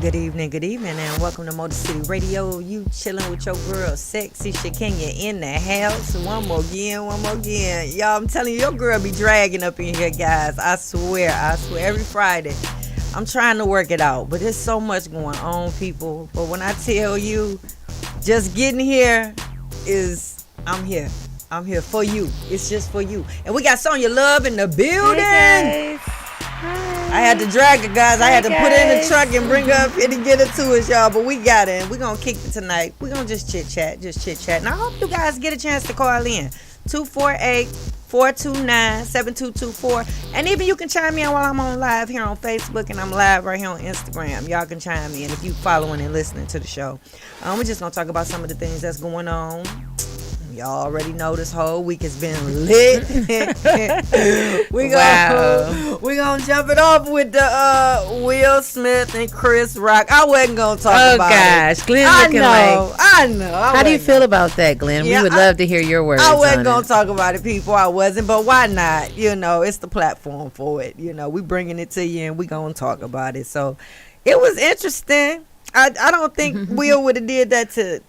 Good evening, and welcome to Motor City Radio. You chilling with your girl, Sexy Shakenya, in the house. One more again. Y'all, I'm telling you, your girl be dragging up in here, guys. I swear, every Friday. I'm trying to work it out, but there's so much going on, people. But when I tell you, just getting here I'm here. I'm here for you. It's just for you. And we got Sonya Love in the building. Hey guys. I had to drag it, guys. I had to put it in the truck and bring her up here to get it to us, y'all. But we got it. We're going to kick it tonight. We're going to just chit-chat. And I hope you guys get a chance to call in. 248-429-7224. And even you can chime in while I'm on live here on Facebook, and I'm live right here on Instagram. Y'all can chime in if you following and listening to the show. We're just going to talk about some of the things that's going on. Y'all already know this whole week has been lit. We're gonna jump it off with the Will Smith and Chris Rock. I wasn't gonna talk about it. Oh gosh, Glenn looking I know. How do you feel about that, Glenn? Yeah, we would love to hear your words. I wasn't gonna talk about it, people. I wasn't, but why not? You know, it's the platform for it. You know, we bringing it to you, and we gonna talk about it. So it was interesting. I don't think Will would have did that to.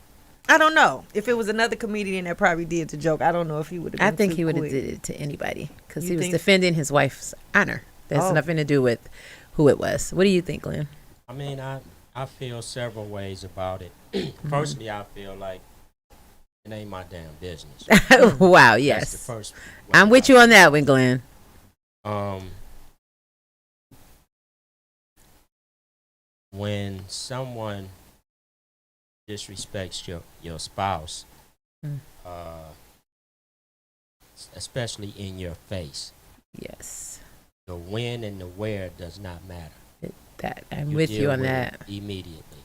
I don't know. If it was another comedian that probably did the joke, I don't know if he would have. I think he would have did it to anybody because he was think? Defending his wife's honor. That's nothing to do with who it was. What do you think, Glenn? I mean, I feel several ways about it. Personally, I feel like it ain't my damn business. Wow, That's yes. the first I'm with you on that one, Glenn. When someone disrespects your spouse, especially in your face, Yes. the when and the where does not matter. I'm with you on deal with that. it immediately.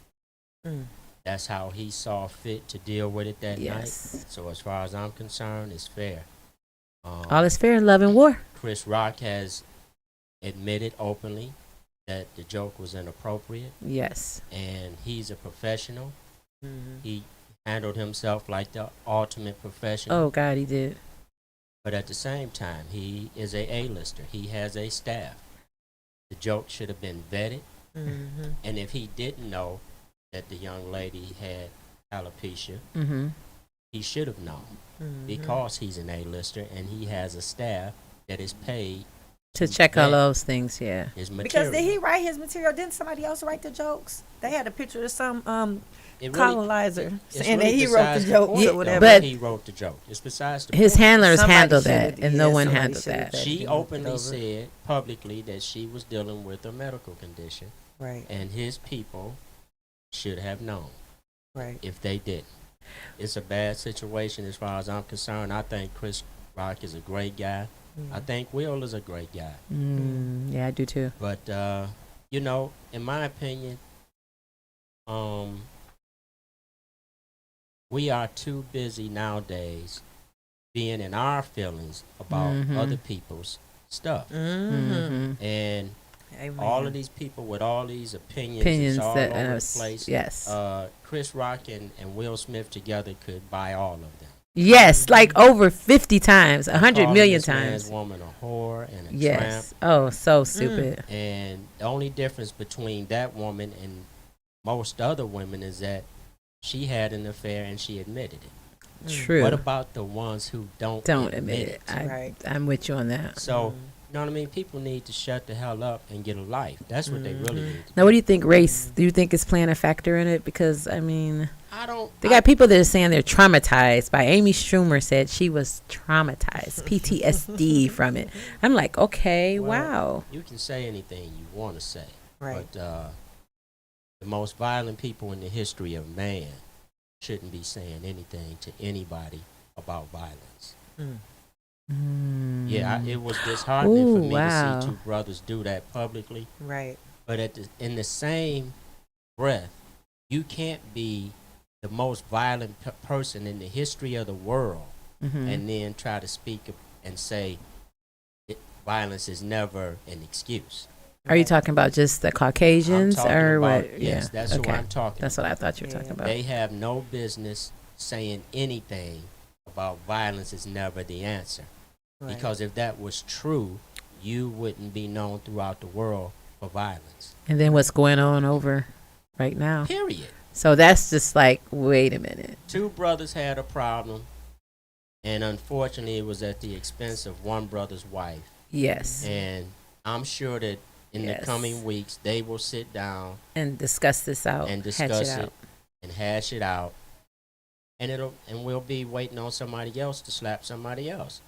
That's how he saw fit to deal with it that night. So as far as I'm concerned, it's fair. All is fair in love and war. Chris Rock has admitted openly that the joke was inappropriate. Yes. And he's a professional. He handled himself like the ultimate professional. Oh God, he did. But at the same time, he is a A-lister. He has a staff. The joke should have been vetted. And if he didn't know that the young lady had alopecia, he should have known because he's an A-lister and he has a staff that is paid To check all those things, yeah. his material. Because did he write his material? Didn't somebody else write the jokes? They had a picture of some colonizer saying that he wrote the jokes or whatever. But he wrote the joke. It's besides the his point. handlers Somebody handled should've- that, and yeah, no one somebody handled should've that. said- She he looked openly over. said publicly that she was dealing with a medical condition, Right, and his people should have known right. if they didn't. It's a bad situation as far as I'm concerned. I think Chris Rock is a great guy. I think Will is a great guy. Yeah, I do too. But, you know, in my opinion, we are too busy nowadays being in our feelings about other people's stuff. And Amen. all of these people with all these opinions all that over the place. yes. Chris Rock and Will Smith together could buy all of them. Yes, like over 50 times, 100 Calling million this man's times. woman a whore and a tramp. Yes. Oh, so stupid. And the only difference between that woman and most other women is that she had an affair and she admitted it. True. What about the ones who don't admit it? Right. I'm with you on that. So, you know what I mean? People need to shut the hell up and get a life. That's what they really need to Now, what do you think, race? Do you think it's playing a factor in it? Because, I mean, I don't. they got people that are saying they're traumatized. By Amy Schumer said she was traumatized, PTSD from it. I'm like, okay, Well, wow. You can say anything you want to say. Right. But the most violent people in the history of man shouldn't be saying anything to anybody about violence. Yeah, it was disheartening for me to see two brothers do that publicly. Right. But in the same breath, you can't be the most violent person in the history of the world and then try to speak and say violence is never an excuse. Are you talking about just the Caucasians I'm talking or about, what? Yes, that's who I'm talking That's about. what I thought you were talking about. They have no business saying anything about violence is never the answer. Right. Because if that was true, you wouldn't be known throughout the world for violence. And then what's going on over right now. Period. So that's just like, wait a minute. Two brothers had a problem, and unfortunately, it was at the expense of one brother's wife. Yes. And I'm sure that in the Yes. coming weeks, they will sit down And discuss this out. and Hatch discuss it it out. and hash it out. And we'll be waiting on somebody else to slap somebody else.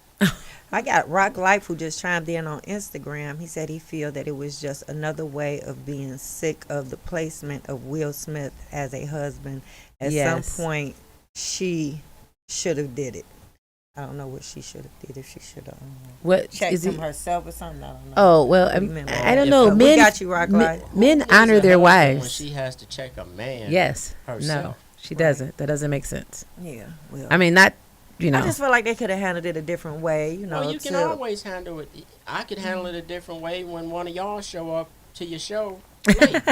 I got Rock Life who just chimed in on Instagram. He said he feel that it was just another way of being sick of the placement of Will Smith as a husband. At Yes. some point, she should have did it. I don't know what she should have did, if she should have What checked is him it? herself or something. I don't know. Oh well, Remember. I don't If know. we Men got you, Rock Life. men Who's honor a their husband when wives. she has to check a man. Yes. herself. No, she doesn't. That doesn't make sense. Yeah, well, I mean, not I just feel like they could have handled it a different way. You know, Well, you can to- always handle it. I could handle it a different way when one of y'all show up to your show late.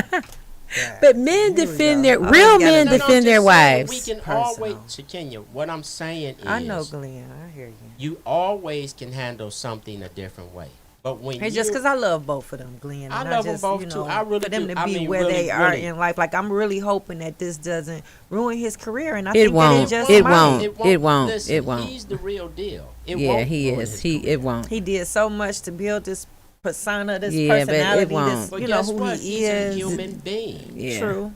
But men Here we defend go. their Oh, real you gotta- men No, no, defend their just saying, wives. We can Personal. always, Shakenya, what I'm saying is, I know, Glenn. I hear you. you always can handle something a different way. But when It's you, just because I love both of them, Glenn. I and love 'em just, both, you too. know, I really for them do. to I be mean, where really, they are really. in life. Like, I'm really hoping that this doesn't ruin his career. And I It think that won't. it just It might. won't. It won't. Listen, It won't. He's the real deal. It Yeah, won't he ruin is. his He career. it won't. He did so much to build this persona, this Yeah, but it personality, won't. this, But you know, guess who what? he He's is. a human being. Yeah. True.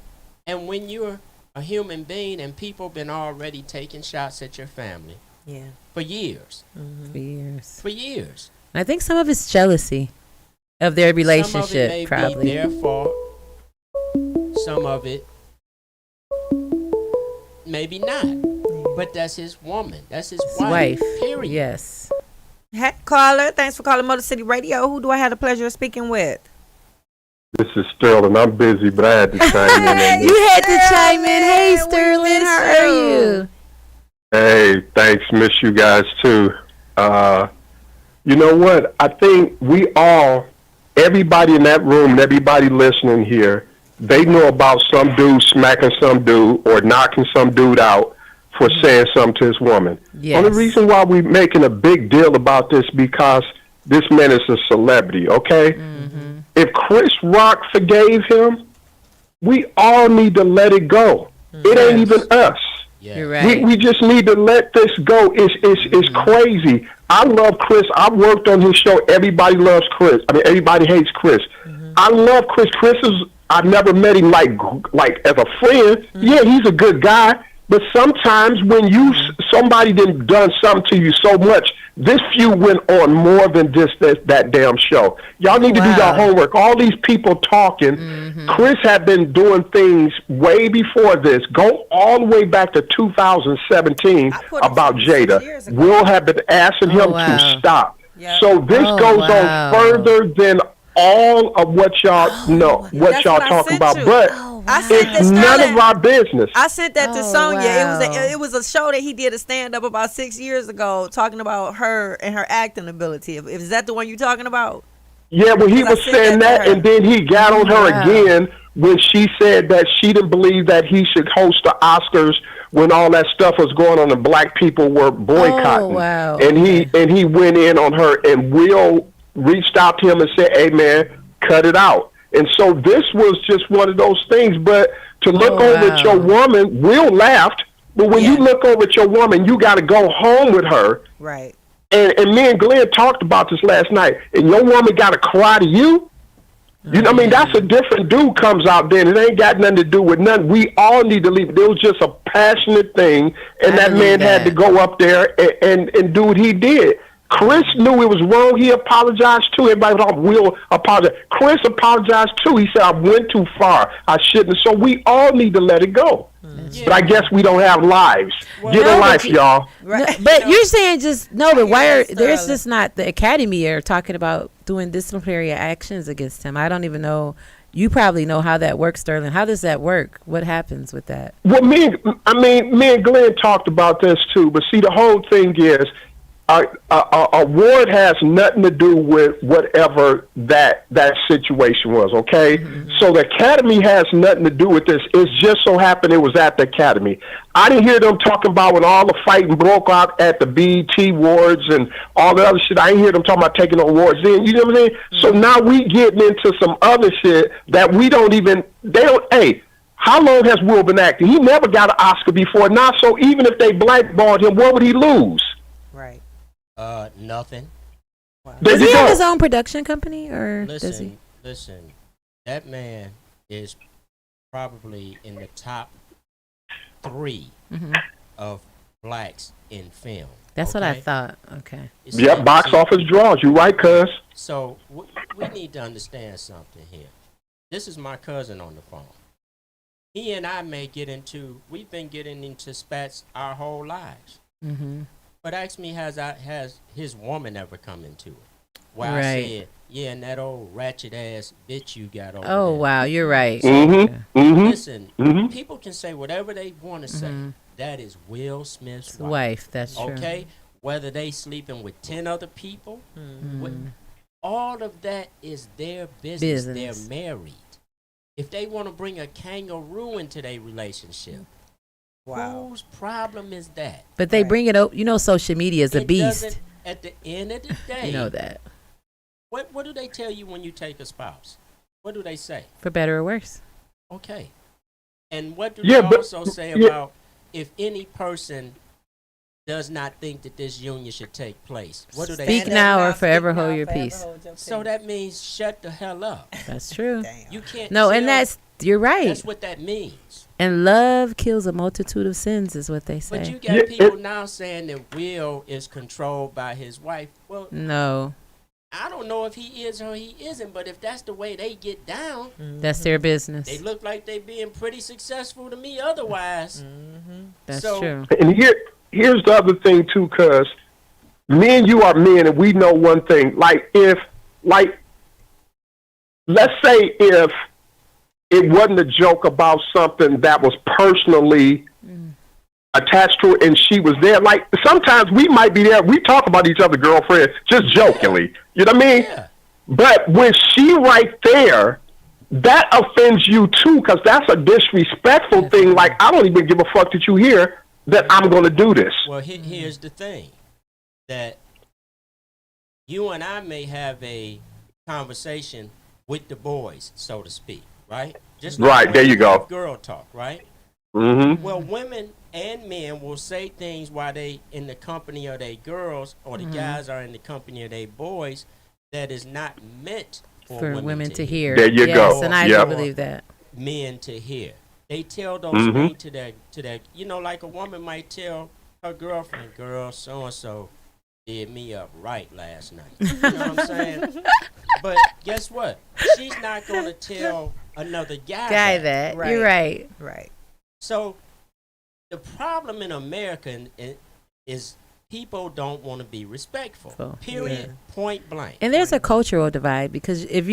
And when you're a human being and people been already taking shots at your family Yeah. for years, For years. for years. And I think some of it's jealousy of their Some of it relationship, may probably. be their fault. Some of it maybe not. But that's his woman. That's his His wife. wife. Period. Yes. Hey, caller. Thanks for calling Motor City Radio. Who do I have the pleasure of speaking with? This is Sterling. I'm busy, but I had to chime in. on You this. had to chime in. Hey, Sterling, we Sterling, miss how are you. you? Hey, thanks. Miss you guys too. You know what? I think everybody in that room, and everybody listening here, they know about some dude smacking some dude or knocking some dude out for saying something to his woman. Yes. Only reason why we're making a big deal about this because this man is a celebrity, okay? Mm-hmm. If Chris Rock forgave him, we all need to let it go. It ain't even us. Yeah. You're right. We just need to let this go. It's crazy. I love Chris. I've worked on his show. Everybody loves Chris. I mean, everybody hates Chris. I love Chris. I've never met him like as a friend. Yeah, he's a good guy. But sometimes when somebody done something to you so much, this feud went on more than just that damn show. Y'all need to do your Wow. homework. All these people talking. Chris had been doing things way before this. Go all the way back to 2017 I put him about 6 Jada. years ago. Will have been asking him wow. to stop. Yeah. So this Oh, goes wow. on further than all of what y'all know, what That's y'all what I talking sent about. you. But I sent it's this none Sterling. of our business. I sent that to Oh, Sonya. wow. It was a show that he did a stand up about 6 years ago, talking about her and her acting ability. Is that the one you talking about? Yeah, well, he Because I was sent saying that to that, her. and then he got on her Wow. again when she said that she didn't believe that he should host the Oscars when all that stuff was going on and black people were boycotting. Oh, wow. And he went in on her, and Will reached out to him and said, "Hey, man, cut it out." And so this was just one of those things. But to look Oh, over at wow. your woman, Will laughed. But when you Yeah. look over at your woman, you got to go home with her. Right. And me and Glenn talked about this last night. And your woman got to cry to you? You know what I mean? That's a different dude comes out there, and it ain't got nothing to do with nothing. We all need to leave. It was just a passionate thing, and I that believe man had that. to go up there and do what he did. Chris knew it was wrong. He apologized too. Everybody thought Will apologized. Chris apologized too. He said, "I went too far. I shouldn't." So we all need to let it go. But I guess we don't have lives. Get No, a but life, you- y'all. Right. No, but you're saying just no, but why hear are that, there's Sterling. just not the academy are talking about doing disciplinary actions against him. I don't even know. You probably know how that works, Sterling. How does that work? What happens with that? Well, me and Glenn talked about this too. But see, the whole thing is, award has nothing to do with whatever that situation was. Okay, so the academy has nothing to do with this. It's just so happened it was at the academy. I didn't hear them talking about when all the fighting broke out at the BET Awards and all the other shit. I didn't hear them talking about taking the awards in. You know what I'm saying? So now we getting into some other shit that we don't even. They don't. Hey. How long has Will been acting? He never got an Oscar before now, so even if they blackballed him, what would he lose? Right. Nothing. Wow. There Does you he have go. his own production company, or does he? Listen. That man is probably in the top 3 Hmm. of blacks in film. That's what I okay? thought. Okay. Yep, box office draws. You right, cuz. So we need to understand something here. This is my cousin on the phone. He and I we've been getting into spats our whole lives. Mm-hmm. But ask me, has his woman ever come into it? Where I Right. said, yeah, and that old ratchet ass bitch you got over Oh there. wow, you're right. Mm-hmm. Mm-hmm. Listen, Mhm. people can say whatever they want to say. Mhm. That is Will Smith's It's the wife. That's true. Okay? Whether they sleeping with 10 other people, Mm. all of that is their business. They're married. If they want to bring a kangaroo into their relationship, Wow. whose problem is that? But they Right. bring it up. You know, social media is a It beast. doesn't- At the end of the day, You know that, what do they tell you when you take a spouse? What do they say? for better or worse. Okay. And what do Yeah, they but- also say yeah. about if any person does not think that this union should take place? What do they Speak say? now or Speak forever now, hold your forever peace. hold your So peace. that means shut the hell up. That's true. Damn. You can't. No, and tell- you're right. That's what that means. And love kills a multitude of sins, is what they say. But you got Yeah, people now saying that Will is controlled by his wife. Well, No, I don't know if he is or he isn't, but if that's the way they get down, that's their business. they look like they being pretty successful to me otherwise. That's so- true. And here's the other thing too, cuz me and you are men, and we know one thing. Let's say if it wasn't a joke about something that was personally attached to it, and she was there. Like sometimes we might be there. We talk about each other, girlfriend, just jokingly. You know what I mean? Yeah. But when she right there, that offends you too, because that's a disrespectful thing. Like, I don't even give a fuck that you here that I'm going to do this. Well, here's the thing, that you and I may have a conversation with the boys, so to speak, right? Just Right, there you go. Girl talk, right? Mm-hmm. Well, women and men will say things while they in the company of their girls, or the guys are in the company of their boys, that is not meant For women to hear. There you yes, go. And I Yep. do believe that. Men to hear. They tell those Mhm. things to their, like a woman might tell her girlfriend, girl, so and so did me up right last night. You know what I'm saying? But guess what? She's not going to tell another guy that. That. You're right. Right. So the problem in America is people don't want to be respectful. Cool. Period. Point blank. And there's a cultural divide because if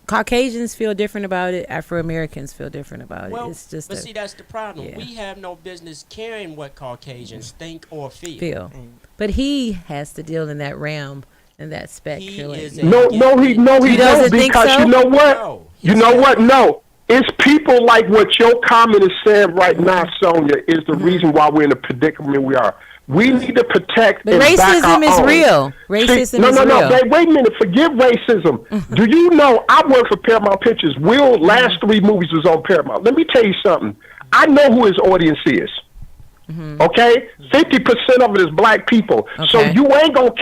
Caucasians feel different about it, Afro Americans feel different about Well, it. It's just but a see, that's the problem. yeah. We have no business caring what Caucasians think or feel. feel. But he has to deal in that realm and that He spectrum. is a No, he You don't, doesn't think because so? you know what? No, You know what? No. It's people like what your comment is saying right now, Sonia, is the reason why we're in the predicament we are. We need to protect But and back our racism is own. real. Racism no, is no, real. no. Wait a minute. Forget racism. Do you know I work for Paramount Pictures? Will last 3 movies was on Paramount. Let me tell you something. I know who his audience is. Okay, 50% of it is black people. So Okay. you ain't gonna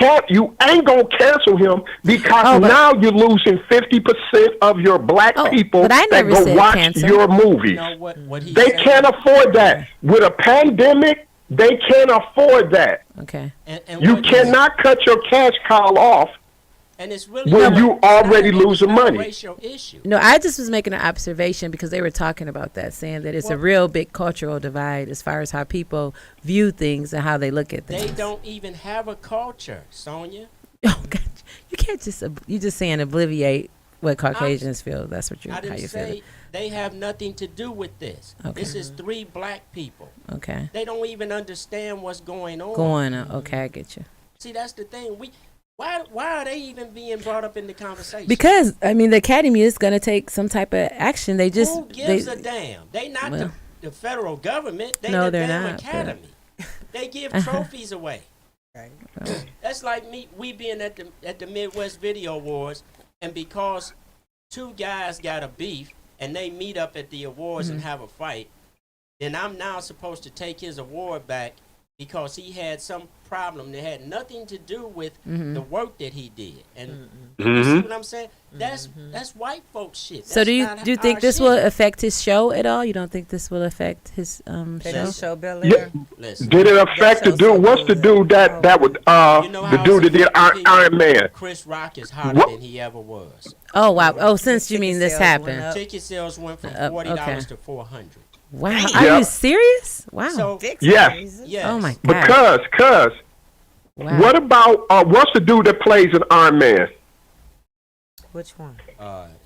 cancel him because Oh, but- now you're losing 50% of your black Oh, people but I that never go said watch cancel. your movies. You know what he They said? can't afford that. With a pandemic, they can't afford that. Okay. And You what he's- cannot cut your cash cow off. And it's really when not- you it's not already a- losing it's not a money. racial issue. No, I just was making an observation because they were talking about that, saying that it's a Well- real big cultural divide as far as how people view things and how they look at things. They don't even have a culture, Sonia. Oh God, you can't just you just saying obliviate what Caucasians feel. That's what I how didn't you say feel. they have nothing to do with this. Okay. This is 3 black people. Okay, They don't even understand what's going on. going on. Okay, I get you. See, that's the thing. Why are they even being brought up in the conversation? Because I mean, the Academy is going to take some type of action. They just who gives a damn? They not Well- the federal government. They No, the they're damn not, but- academy. They give trophies away. Right. That's like we being at the Midwest Video Awards, and because 2 guys got a beef, and they meet up at the awards and have a fight, then I'm now supposed to take his award back because he had some problem that had nothing to do with the work that he did. And you see what I'm saying? That's white folks shit. So That's not do you think our this shit. will affect his show at all? You don't think this will affect his show? Show Bel Yeah. Air. Listen, Did it affect the dude? What's the dude that would you know the how dude that it's did affecting people? Iron Man? Chris Rock is hotter What? than he ever was. Oh wow! Oh, since you Ticket mean this sales went happened? up. Ticket sales went from okay. $40 to $400. Wow! Damn. Are Yeah. you serious? Wow! So Dick's Yeah. crazy. yes. Oh my god! Because Wow. what about what's the dude that plays an Iron Man? Which one?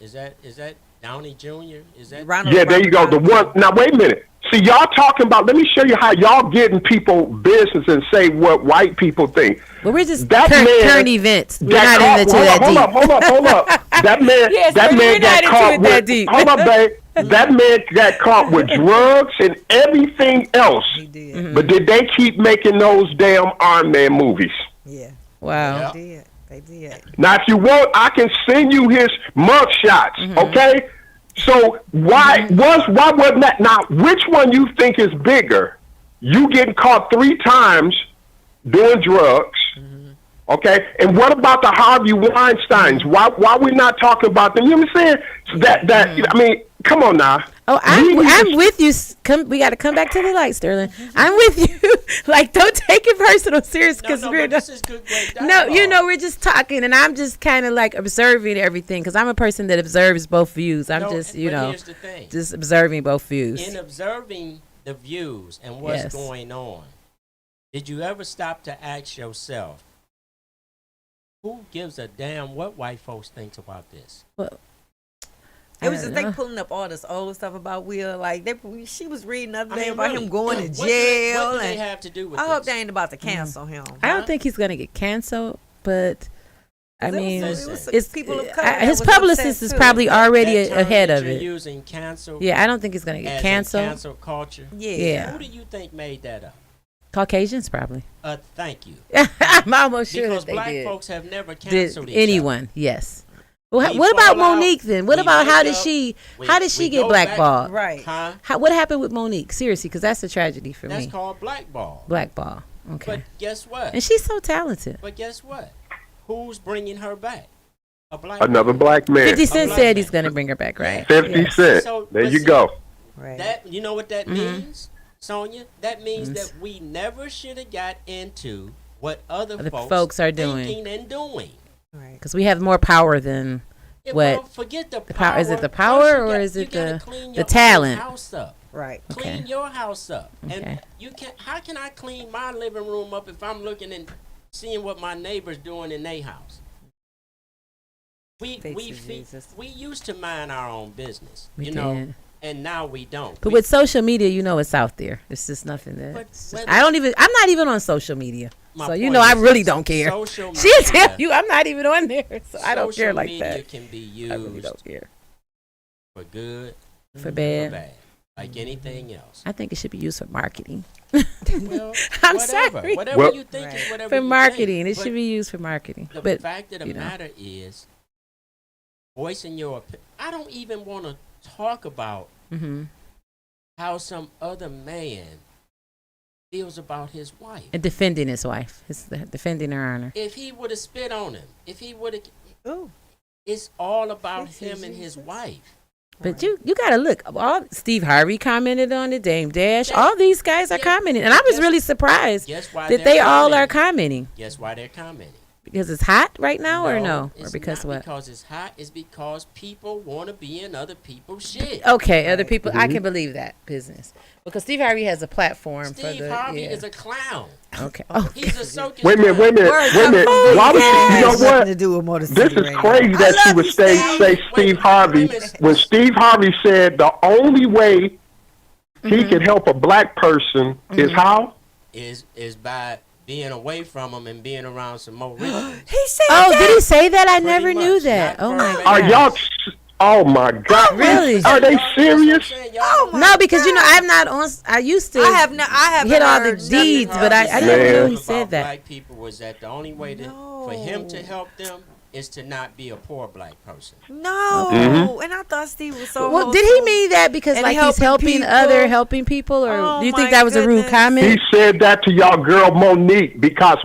Is that Downey Jr.? Is that Ronald Yeah, there you go. The one. Now wait a minute. See, y'all talking about. Let me show you how y'all get in people business and say what white people think. Well, we're just That current, man- current events. We're That not into that hold deep. up, hold up. That man, Yes, that but man we're got not into caught it that with. deep. Hold up, babe. That man got caught with drugs and everything else. He did. Mm-hmm. But did they keep making those damn Iron Man movies? Yeah. Wow. They did. They did. Now, if you want, I can send you his mug shots. Mm-hmm. Okay. So why wasn't that? Now, which one you think is bigger? You getting caught 3 times doing drugs? Okay, and what about the Harvey Weinsteins? Why we not talking about them? You know what I'm saying? I mean, come on now. Oh, I'm with you. We got to come back to the light, Sterling. I'm with you. Like, don't take it personal, serious, because we're this is good, great no, dialogue. we're just talking, and I'm just kind of like observing everything because I'm a person that observes both views. I'm just, but here's the thing. just observing both views. In observing the views and what's Yes. going on, did you ever stop to ask yourself, who gives a damn what white folks think about this? Well, It was I just don't they know. pulling up all this old stuff about Will. Like she was reading the other I day mean, about really, him going to what do jail, they and have to do with I hope this? they ain't about to cancel him. I don't think he's gonna get canceled, but I mean, it's people of color that his was publicist upset is too. probably already That term ahead that of you're it. using cancel Yeah, I don't think he's gonna get as canceled. a cancel culture. Yeah. Who do you think made that up? Caucasians probably. Thank you. I'm almost sure Because that they black did. folks have never Did canceled each anyone? Yes. Well, We what about fall out, Monique then? What we about how make did up, she? we- How did she we get go back- blackballed? Right. other. Huh? What happened with Monique? Seriously, because that's a tragedy for That's me. called blackball. Blackball. Okay. But guess what? And she's so talented. But guess what? Who's bringing her back? A black Another woman. black man. 50 Cent black said man. he's gonna bring her back, right? 50 Yes. Cent. So, There but you see, go. Right. That you know what that Mm-hmm. means, Sonia? That means that we never should have got into what other Other folks, folks are doing. thinking and doing. Right. Because we have more power than Yeah, what? well, forget the The power. power- is it the First power you or got- is you it gotta the- clean the your own talent? House up. Right. Clean Okay. your house up. Okay. And you can't. How can I clean my living room up if I'm looking and seeing what my neighbors doing in their house? Thanks to Jesus. We used to mind our own business, We you know, did. and now we don't. But We- with social media, you know it's out there. It's just nothing that. But it's just- whether- I'm not even on social media. My So you point know I is really don't care. social She'll media- tell you I'm not even on there. So I don't care social like media that. can be I really used don't care. for good, For or bad. bad, like anything else. I think it should be used for marketing. Well, I'm whatever, sorry. whatever Well- you think Right. is whatever For you marketing. think. It should be used for marketing. The But fact of the you know. matter is, voicing your opinion. I don't even want to talk about hmm how some other man feels about his wife. and defending his wife, defending her honor. If he would have spit on him, if he would have, Ooh. it's all about This is him and his Jesus. wife. But you gotta look. All Steve Harvey commented on it. Dame Dash. All these guys are commenting, and I was Guess- really surprised Guess why that they're they all are commenting? commenting Guess why they're commenting? because it's hot right now, or no, or it's because not what? Because it's hot. It's because people want to be in other people's shit. Okay, other people. I can believe that business because Steve Harvey has a platform for Steve the. Harvey yeah. is a clown. Okay. Oh, He's a circus. Wait a minute, wait a minute, Words wait a minute. come from Why the would has you know nothing what? to do with Motor This City is right crazy now. that I she love would you, say Steve. Steve Wait, Harvey wait a minute. when Steve Harvey said the only way he can help a black person is how? is by being away from him and being around some more rich ones. He said oh, that. did he say that? I Pretty never knew much. that. Not Oh my verbatim. Are god. y'all? Oh my God! Really? Are they Y'all- that's what I'm serious? saying. Y'all Oh know- my No, because you know God. I'm not on. I used to. I have hit all the heard nothing deeds, about but I this. didn't know Man. he said about that. Black people was that the only way for him to No. help them is to not be a poor black person. No, and I thought Steve was so. Well, did he mean that because And like he's helping helping people, people? or Oh, do you think my that was a rude goodness. comment? He said that to y'all girl Monique because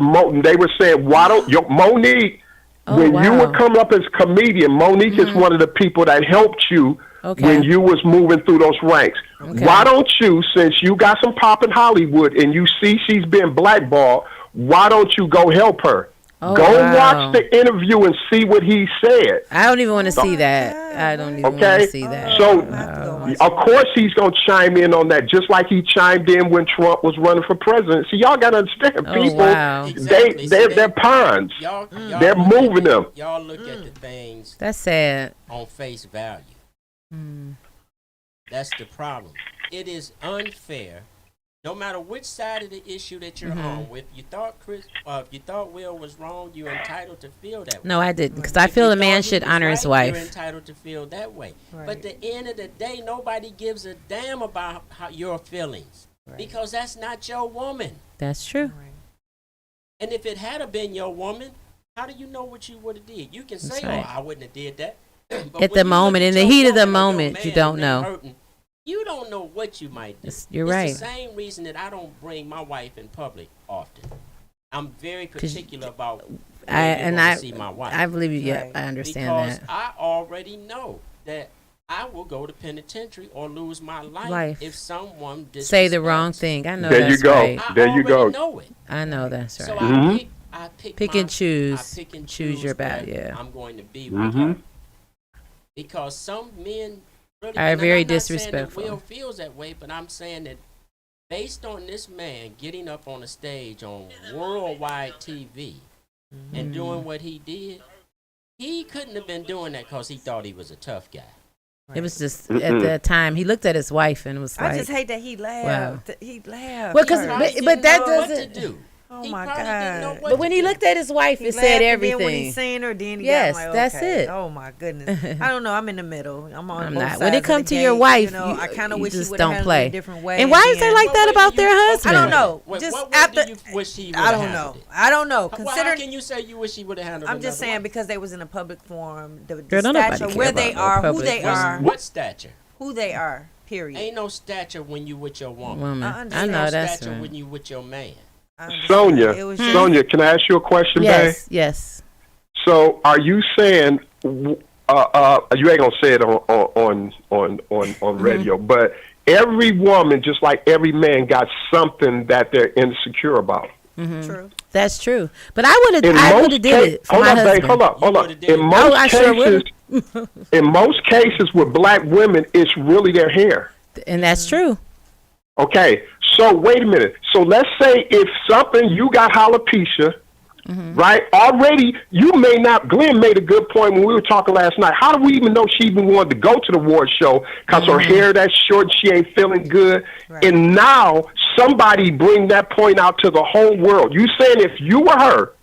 they were saying, why don't Monique, Oh, when you wow. would come up as a comedian, Monique is one of the people that helped you Okay. when you was moving through those ranks. Okay. Why don't you, since you got some pop in Hollywood and you see she's been blackballed, why don't you go help her? Oh, Go wow. watch the interview and see what he said. I don't even want to see that. I don't even want Okay, to see that. so Oh, of course he's gonna chime in on that, just like he chimed in when Trump was running for president. So y'all gotta understand, Oh, people, wow. Exactly. they're pawns. Y'all They're look at moving them. Y'all look at the things That's sad. on face value. That's the problem. It is unfair. No matter which side of the issue that you're on, if you thought if you thought Will was wrong, you're entitled to feel that way. No, I didn't, because I If feel you a man thought he should was honor his right, You're wife. entitled to feel that way. Right. But at the end of the day, nobody gives a damn about your feelings because that's not your woman. That's true. And if it had been your woman, how do you know what you would have did? You can say, right. "Oh, I wouldn't have did that." But At when the you look moment, at in the your heat of the woman or your moment, you man don't and they know. hurting, you don't know what you might do. You're It's right. the same reason that I don't bring my wife in public often. I'm very particular about I see my wife. I believe you. Yeah, Right. I understand because that. I already know that I will go to penitentiary or lose my life, if someone Say the wrong disrespects. thing. I know There that's you go. right. I There you already go. know it. I know that's So right. I pick Pick my- and choose. I pick and Choose your battle, that yeah. I'm going to be with her. Because some men really, Are and very I'm not saying disrespectful. that Will feels that way, but I'm saying that based on this man getting up on a stage on worldwide TV and doing what he did, he couldn't have been doing that because he thought he was a tough guy. It was just at that time he looked at his wife and was I like, just hate that he laughed. He laughed. Well, 'cause- He first. probably but didn't that know what doesn't- to do. Oh He my probably didn't know God. what but when to he do. looked at his wife, He it laughed, said and then everything. when he seen her, then he Yes, got like, that's okay. it. Oh my goodness. I don't know. I'm in the middle. I'm on I'm both not. sides When it of comes the to your gate, wife, you know, I kind of you wish he just would have don't handled play. it a different way. And why is then- they like that about their I husband? don't know. What Just way after, do you wish he would I have don't handled know. it? I don't know. Well, how Considering can you say you wish he would have handled it? I'm just another saying way? because they was in a public forum, the Girl, don't nobody stature, care where about they no are, who public they forum. are, What stature? who they are. Period. Ain't no stature when you with your woman. Woman, I I understand. know no that's stature right. when you with your man. I understand. Sonia, It was just- Sonia, can I ask you a question, babe? Yes, yes. So, are you saying you ain't gonna say it on radio, but every woman, just like every man, got something that they're insecure about. True. That's true. But I would have. In I most would have did it for hold my on, husband. babe, hold up. would've did In it. most I sure cases, in most cases with black women, it's really their hair. And that's true. Okay, so wait a minute. So let's say if something you got alopecia, right? Already, you may not. Glenn made a good point when we were talking last night. How do we even know she even wanted to go to the award show? Because her hair that's short, she ain't feeling good. Right. And now somebody bring that point out to the whole world. You saying if you were her,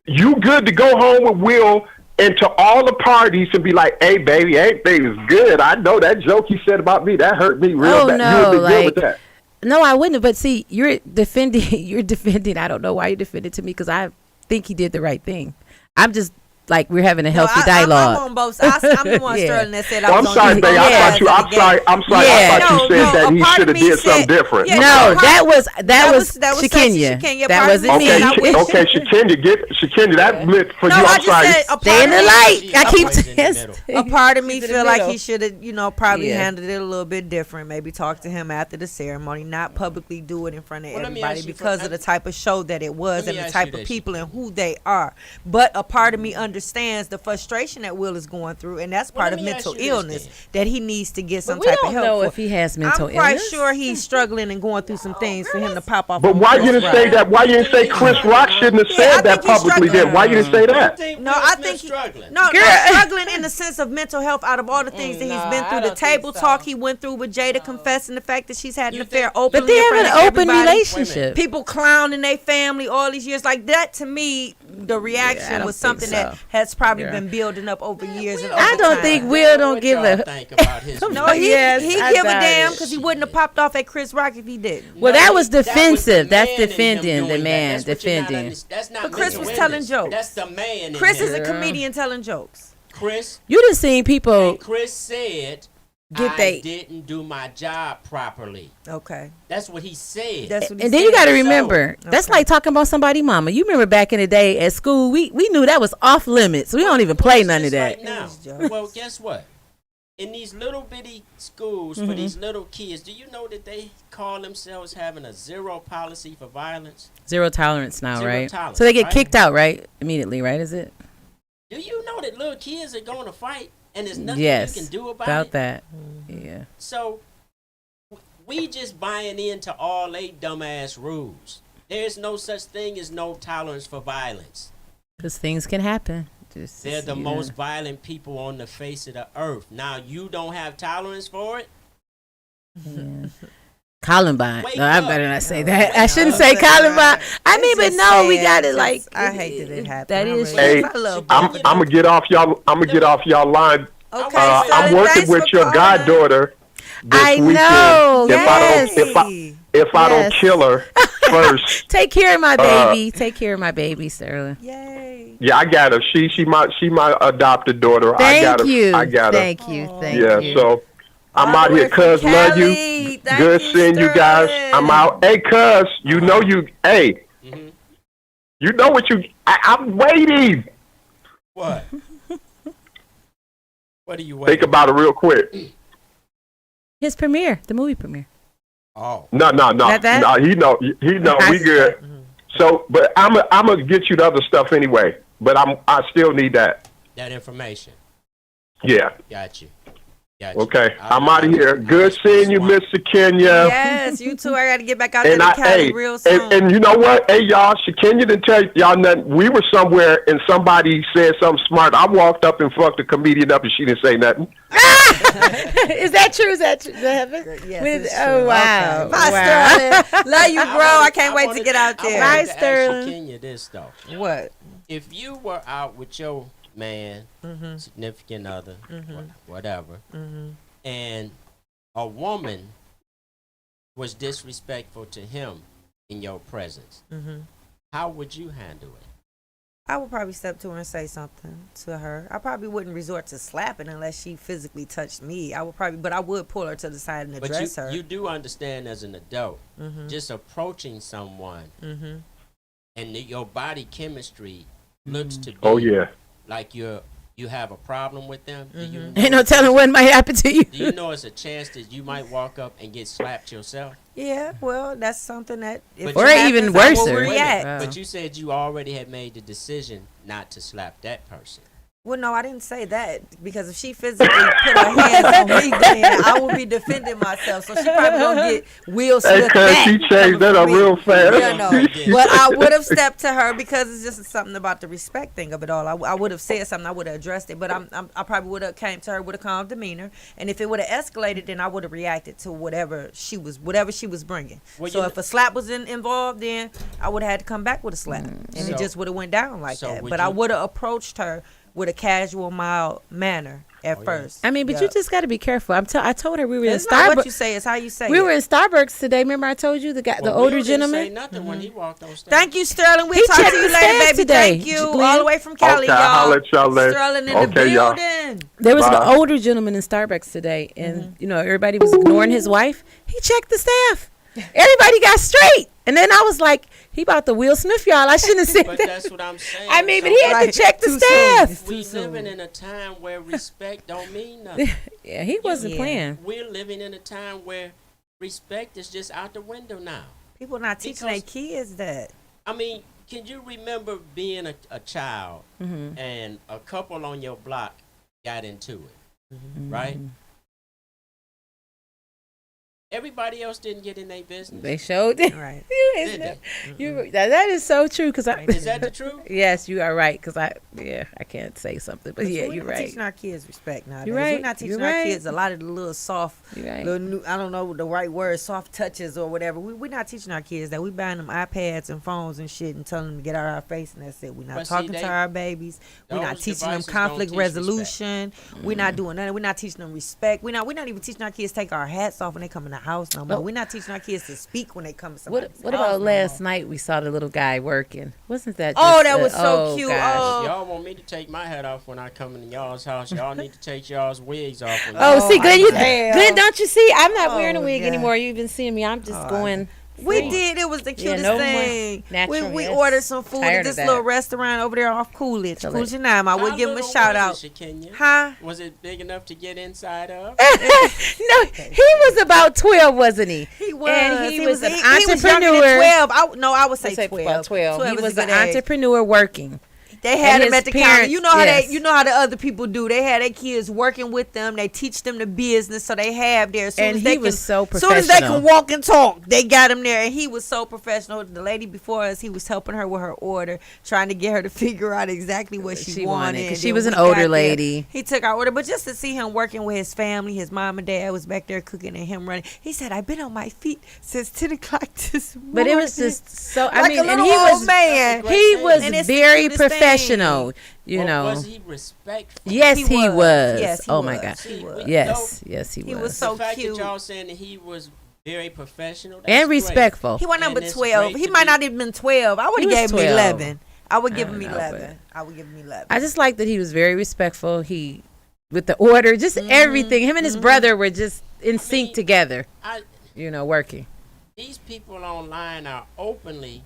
you good to go home with Will and to all the parties and be like, hey, baby, it's good. I know that joke he said about me, that hurt me real Oh, bad. no, You would be good like- with that. No, I wouldn't. But see, you're defending. You're defending. I don't know why you defended to me because I think he did the right thing. I'm just like we're having a healthy dialogue. I'm on both sides. I'm the one Yeah. Sterling that said Oh, I I'm was sorry, on babe. both I sides thought you. of I'm the sorry. gate. I'm sorry. Yeah. I thought you No, said that a he part should of have me did said- something different. Yeah, No, no, that was that was sexy Shakenya. Shakenya. That Part of wasn't me me. said I wish- Okay, Shakenya, that meant for No, you. I I'm just sorry. said a Stay part in of the me. light. I keep always in the saying. middle. A part of me She's in the feel like middle. he should have, probably Yeah. handled it a little bit different. Maybe talk to him after the ceremony, not publicly do it in front of Well, let me everybody ask you because for- of the type of show that it was Let me and the ask type you of this. people and who they are. But a part of me understands the frustration that Will is going through, and that's Well, part let of me mental ask you this illness that he needs to get some But we type don't of help know for. if he has mental I'm quite illness. sure he's struggling and going through some things for him to pop off. But on why you Chris didn't say Rock. that? Why you didn't say Chris Rock shouldn't have Yeah, I said that think he's publicly? Then struggling. why you didn't say that? No, I think struggling. No, Girl. struggling in the sense of mental health. Out of all the things that he's been I through, the don't think table so. talk he went through with Jada confessing the fact that she's had an You affair think- openly. But they in have front an of open everybody. relationship. People clowning their family all these years, like that. To me, the reaction don't was think something so. that has probably Yeah. been building up over years. And I over don't time. think Will don't What give y'all a. think about his No, reaction? he Yes, he I give a doubt damn it. because he wouldn't have popped off at Chris Rock if he didn't. Well, that was the defensive. That's man in him defending the doing man. that. That's what you're not Defending. That's not But Chris mental was telling illness. jokes. That's the man. Chris in is him. a comedian telling jokes. Chris. You done seen people And Chris said, Get I they- didn't do my job properly. Okay, That's what he said. that's what he And then you said. got to remember, So- that's Okay. like talking about somebody mama. You remember back in the day at school, we knew that was off limits. We don't even play It's none of just that. like now. It was jokes. Well, guess what? In these little bitty schools for these little kids, do you know that they call themselves having a zero policy for violence? Zero tolerance now, Zero right? tolerance, So they get right? kicked out, right? Immediately, right? Is it? Do you know that little kids are going to fight and there's nothing Yes. you can do about About it? that. Mm-hmm. Yeah. So we just buying into all they dumbass rules. There's no such thing as no tolerance for violence. Because things can happen. Just, They're the yeah. most violent people on the face of the earth. Now you don't have tolerance for it? Yeah. Columbine. Wake No, I up. better not say No, that. I wake shouldn't up. say Right. Columbine. I It's mean, but just no, we sad. got it. Just- Like I hate that it happened. That I is. really- Hey, I love I'm both. gonna get off y'all. I'm gonna get off y'all line. Okay, I'm so I'm working thanks with for your calling. goddaughter this I weekend. know, If I don't, Yay. if I don't Yes. kill her first, Take care of my baby. Take care of my baby, Sterling. Yay. yeah, I got her. She my adopted daughter. I Thank got her. you. I got her. Thank you. Thank Yeah, you. so I'm All out the here, way from cuz love you. Cali. Thank Good you, seeing you guys. Sterling. I'm out. Hey, cuz, you know you. Hey, Mhm. you know what you. I'm waiting. What? What are you Think waiting? about it real quick. His premiere, the movie premiere. Oh. No. Not that? No, he know. We good. So, but I'm gonna get you the other stuff anyway. But I still need that. That information. Yeah. Got you. Okay. I'm out of here. Good seeing you, Mr. Kenya. Yes, you too. I got to get back out there And to I, Cali hey, real soon. and you know what? Hey, y'all, Kenya didn't tell y'all nothing. We were somewhere and somebody said something smart. I walked up and fucked a comedian up and she didn't say nothing. Is that true? Is that true? Does that happen? Yes, With- it's oh, true. wow. Okay. Bye, Wow. Sterling. Love you, bro. I can't wait to get out there. Bye, I wanted to Sterling. ask you, Kenya, this though. What? If you were out with your man, Mm-hmm. significant other, whatever, and a woman was disrespectful to him in your presence, how would you handle it? I would probably step to her and say something to her. I probably wouldn't resort to slapping unless she physically touched me. But I would pull her to the side and But address her. you do understand as an adult, Mm-hmm. just approaching someone and your body chemistry looks to be Oh, yeah. like you have a problem with them. Do you know Ain't no telling what might happen to you. Do you know it's a chance that you might walk up and get slapped yourself? Yeah, well, that's something that if But it you- Or even happens, I will worser. react. Wow. But you said you already had made the decision not to slap that person. Well, no, I didn't say that because if she physically put her hands on me, then I will be defending myself. So she probably gonna get Will Hey, Smith cuz back she coming changed that for up me. real fast. Yeah, no. But I would have stepped to her because it's just something about the respect thing of it all. I would have said something. I would have addressed it. But I probably would have came to her with a calm demeanor. And if it would have escalated, then I would have reacted to whatever she was bringing. Well, So you if a slap was involved, then I would have had to come back with a slap, and So- it just would have went down like so that. would But I you- would have approached her with a casual, mild manner at Oh, yeah. first. I mean, but Yeah. you just got to be careful. I told her we were in It's not what you Starbucks. say; it's how you say We it. were in Starbucks today. Remember, I told you the guy, the Well, older Will didn't say gentleman. nothing when he walked on stage. Thank you, Sterling. We'll He talk to checked you the later, stats baby. today, Thank you. Glenn. All the way from Cali, Okay, y'all. I'll holler at y'all later. Sterling in Okay, the y'all. building. There was Bye. an older gentleman in Starbucks today, and you know everybody was ignoring his wife. He checked the staff. Everybody got straight, and then I was like, "He about to Will Smith y'all." I shouldn't have said But that. that's what I'm saying. I mean, So but he had Right. to check the Too staff. soon. we Too soon. living in a time where respect don't mean nothing. Yeah, he wasn't Yeah. playing. We're living in a time where respect is just out the window now. People not teaching their Because- kids that. I mean, can you remember being a child and a couple on your block got into it, right? Everybody else didn't get in their business. They showed it. Right. Did they? That is so true. Because Is that the truth? Yes, you are right. Because I can't say something, but yeah, We're you're not right. teaching our kids respect nowadays. You're right. We're not teaching You're our right. kids a lot of the little soft, You're right. little new, I don't know the right word, soft touches or whatever. We're not teaching our kids that. We buying them iPads and phones and shit and telling them to get out of our face, and that's it. We're not But see, talking to our babies. We're not those teaching them devices don't conflict teach resolution. We're not doing nothing. We're not teaching them respect. We're not even teaching our kids to take our hats off when they come in the house no more. Oh. We're not teaching our kids to speak when they come to somebody's What house about no last more. night? We saw the little guy working. Wasn't that? Oh, just that was so oh, cute. gosh. Oh. Y'all want me to take my hat off when I come in y'all's house? Y'all need to take y'all's wigs off. When Oh, y'all- see, Glenn, damn. Glenn, don't you see? I'm not wearing a Oh, wig God. anymore. You've been seeing me. I'm just going. We free. did. It was the cutest no more thing. natural, We yes. ordered some food Tired at of this that. little restaurant over there off Coolidge. Tell Coolidge it. and Nine. I would How give him a little shout was out. it, Shakenya? Huh? Was it big enough to get inside of? No, he was about 12, wasn't he? He was. And he was an he was younger than entrepreneur. 12. I would say Let's say 12. about 12. He is was a an good age. entrepreneur working. They had And him his at the counter. parents- You know how yes. the other people do. They had their kids working with them. They teach them the business, so they have there. And he was so soon as they professional. can walk and talk, they got him there. And he was so professional. The lady before us, he was helping her with her order, trying to get her to figure out exactly what she wanted. 'cause And she then was an we got older there. lady. He took our order, but just to see him working with his family, his mom and dad was back there cooking and him running. He said, "I've been on my feet since 10 o'clock this morning." But it was just so. I like mean, a and little he old was man. he was And it's the very cutest thing. professional. You Or know. was he respectful? Yes, He he was. was. Yes, he Oh my was. God. He was. Yes, yes, he He was. was so the fact cute. that y'all saying that he was very professional that's And great. respectful. He went number And it's 12. great He to might be- not have been 12. I would He have was gave him 12. 11. I would give I him don't know, 11. I would give him 11. I just like that he was very respectful. He, with the order, just everything. Him and his brother were just in sync mean, together. I, You know, working. these people online are openly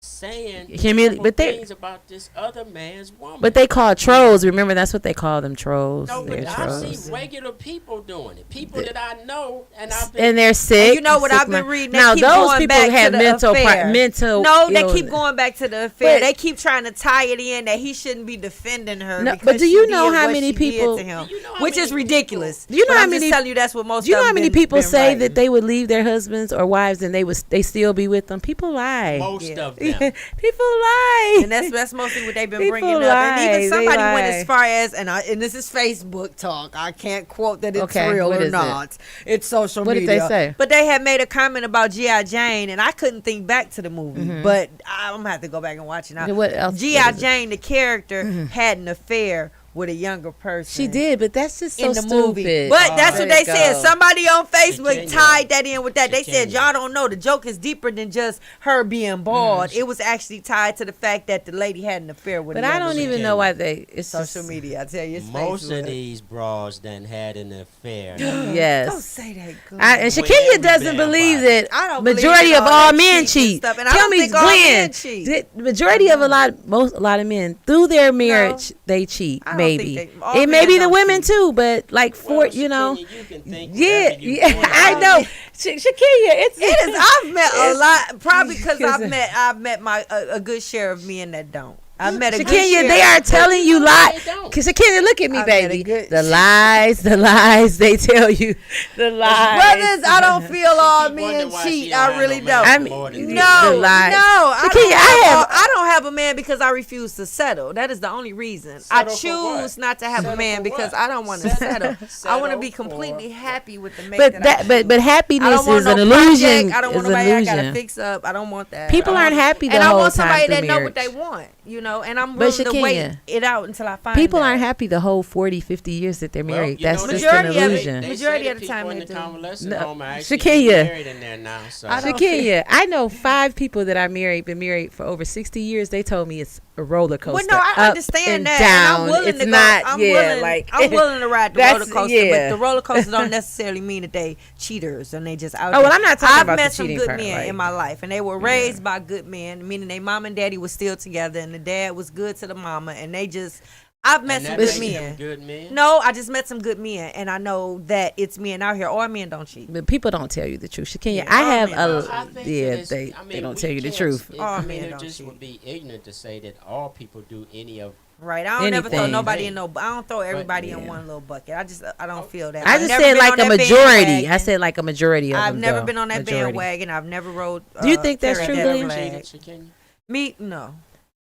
saying Humili- but they- things about this other man's woman. But they call trolls. Remember, that's what they call them, trolls. no, They're but I trolls. see regular people doing it. People that I know, and I've been. And they're sick. you know what sick I've been mind. reading? They Now keep those going people back to have the mental affair. mental. No, they keep illness. going back to the affair. But- They keep trying to tie it in that he shouldn't be defending her. No, because but do she you did know how what many she did people- to him, Do you know how which many is ridiculous. Do you know But how I'm just many- telling you that's what most. Do you know of how them many been- people been say writing. that they would leave their husbands or wives and they still be with them? People lie. most Yeah. of them. People lie. And that's mostly what they've been People bringing up. lie. And even They somebody went lie. as far as, and this is Facebook talk. I can't quote that it's Okay, real what or is it? not. It's social What did media. they say? But they had made a comment about G.I. Jane, and I couldn't think back to the movie. But I'm going to have to go back and watch it now. And what else? G.I. What is it? Jane, the character, had an affair with a younger person. She did, but that's just so In the stupid. movie, but that's There what they you said. go. Somebody on Facebook Virginia. tied that in with that. They said, Virginia. "Y'all don't know the joke is deeper than just her being bald. It was actually tied to the fact that the lady had an affair with." But a I younger don't man." even know why they. It's Social just, media. I tell you, it's Most Facebook. of these bras done had an affair. Yes. Don't say that. Good. And With Shakenya every doesn't damn believe body. that I don't believe majority in of all all that men cheating cheat. stuff, and I Tell don't me, think all Glenn, men cheat. the majority of a lot of men through their marriage they cheat. I don't Maybe think all it may men be the don't women cheat. too, but like for Well, you know, Shakenya, you can think yeah, whatever you yeah, want. I know. Shakenya, it's It is. I've met a lot. Probably because Because- I've met my a good share of men that don't. I've met a good Shakenya, share. they are telling you lies. They don't. Cause Shakenya, look at me, I met a baby. good- The lies they tell you. The lies. Brothers, I don't feel all keep wondering men why she cheat. don't I have really no don't. man I for more than mean, three No, The lies. no, I Shakenya, don't, I don't have a man because I refuse to settle. That is the only reason. I Settle for choose what? not to have a Settle man for because what? I don't want to settle. I want to be Settle completely for happy with the man. But that I but choose. I happiness don't want is an no illusion. project. I don't want Is an nobody I gotta illusion. fix up. I don't want that. People I aren't want- happy the and I whole want somebody time that through know what marriage. they want, you know. And I'm But willing to wait Shakenya, it out until I find. People that. aren't happy the whole 40, 50 years that they're Well, married. you know, That's they- just an Majority of it- illusion. They Majority say of the people time in they the do. convalescent No, home are actually Shakenya. getting married in there now. So I don't Shakenya, I know 5 people that I married, been married for over 60 years. They told me it's a roller coaster. Well, no, I up understand and that. down. And I'm willing it's to go. not, I'm yeah, willing, like I'm willing to ride the that's- roller coaster, yeah. but the roller coasters don't necessarily mean that they cheaters and they just out. Oh, there. well, I'm not talking I've about met the some cheating good part, men like- in my life, and they were raised by good men, meaning their mom and daddy was still together, and the dad was good to the mama, and they just. I've met and some that good makes them men. good men. No, I just met some good men, and I know that it's men out here. All men don't cheat. But people don't tell you the truth. Shakenya, Yeah, I all have men I a think that yeah. it's- They I mean, they don't we tell you the can't- truth. It, All I men mean, it don't just cheat. would be ignorant to say that all people do any of Right. I don't never throw Anything. nobody in no. I don't throw everybody yeah. in one little bucket. I don't feel that. I I've just never said been like on a that majority. bandwagon. I said like a majority of I've them. never though. been on that Majority. bandwagon. I've never rode. Do you think that's carried true, that Glenn? flag. Cheated, Shakenya? Me, no.